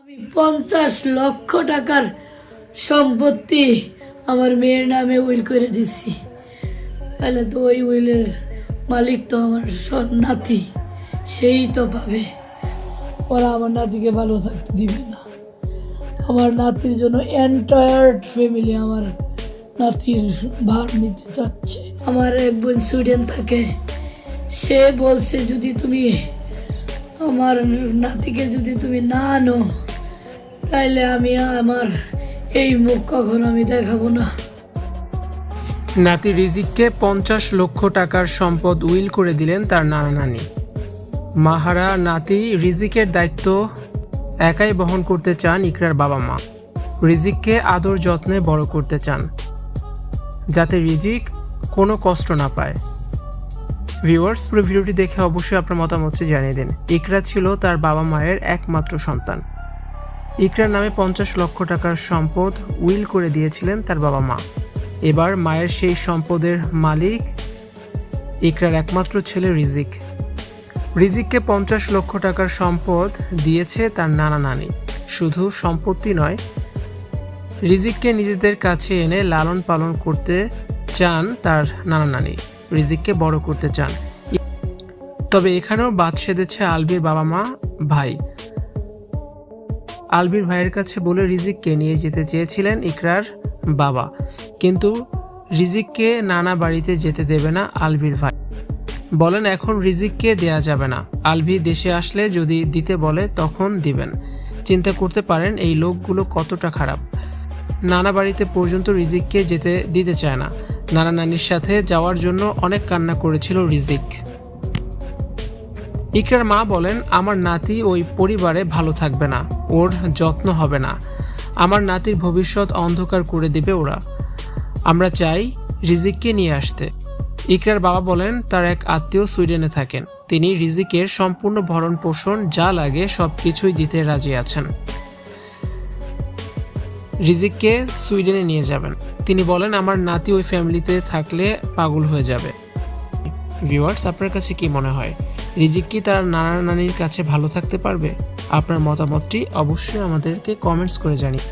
আমি 50 লক্ষ টাকার সম্পত্তি আমার মেয়ের নামে উইল করে দিছি। তাহলে তো ওই উইলের মালিক তো আমার নাতি, সেই তো পাবে। ওরা আমার নাতিকে ভালো থাকতে দিবে না। আমার নাতির জন্য এন্টায়ার ফ্যামিলি আমার নাতির ভার নিতে চাচ্ছে। আমার এক বোন সুইডেন থাকে, সে বলছে যদি তুমি আমার নাতিকে যদি তুমি না আনো তাইলে আমি আমার এই মুখ কখনো আমি দেখাবো না। নাতি রিজিককে 50 লক্ষ টাকার সম্পদ উইল করে দিলেন তার নানা নানি। মাহারা নাতি রিজিকের দায়িত্ব একাই বহন করতে চান ইকরার বাবা মা। রিজিককে আদর যত্নে বড় করতে চান, যাতে রিজিক কোনো কষ্ট না পায়। ভিউয়ার্স, পুরো ভিডিওটি দেখে অবশ্যই আপনার মতামতটি জানিয়ে দিন। ইকরা ছিল তার বাবা মায়ের একমাত্র সন্তান। ইকরার নামে 50 লক্ষ টাকার সম্পদ উইল করে দিয়েছিলেন তার বাবা মা। এবার মায়ের সেই সম্পদের মালিক ইকরার একমাত্র ছেলে রিজিক। রিজিককে 50 লক্ষ টাকার সম্পদ দিয়েছে তার নানা নানি। শুধু সম্পত্তি নয়, রিজিককে নিজেদের কাছে এনে লালন পালন করতে চান তার নানা নানি, রিজিককে বড় করতে চান। তবে এখানেও বাদ সেধেছে আলবির বাবা মা ভাই। আলবির ভাইয়ের কাছে বলে রিজিককে নিয়ে যেতে চেয়েছিলেন ইকরার বাবা, কিন্তু রিজিককে নানা বাড়িতে যেতে দেবে না আলবির ভাই। বলেন এখন রিজিককে দেয়া যাবে না, আলবি দেশে আসলে যদি দিতে বলে তখন দিবেন। চিন্তা করতে পারেন এই লোকগুলো কতটা খারাপ। নানা বাড়িতে পর্যন্ত রিজিককে যেতে দিতে চায় না। নানা নানির সাথে যাওয়ার জন্য অনেক কান্না করেছিল রিজিক। ইকরার মা বলেন আমার নাতি ওই পরিবারে ভালো থাকবে না, ওর যত্ন হবে না, আমার নাতির ভবিষ্যৎ অন্ধকার করে দিবে ওরা। আমরা চাই রিজিককে নিয়ে আসতে। ইকরার বাবা বলেন তার এক আত্মীয় সুইডেনে থাকেন, তিনি রিজিকের সম্পূর্ণ ভরণ পোষণ যা লাগে সবকিছুই দিতে রাজি আছেন। রিজিককে সুইডেনে নিয়ে যাবেন। তিনি বলেন আমার নাতি ওই ফ্যামিলিতে থাকলে পাগল হয়ে যাবে। ভিউয়ার্স, আপনার কাছে কি মনে হয়, রিজিক কি তার নানা নানির কাছে ভালো থাকতে পারবে? আপনার মতামতটি অবশ্যই আমাদেরকে কমেন্টস করে জানিয়ে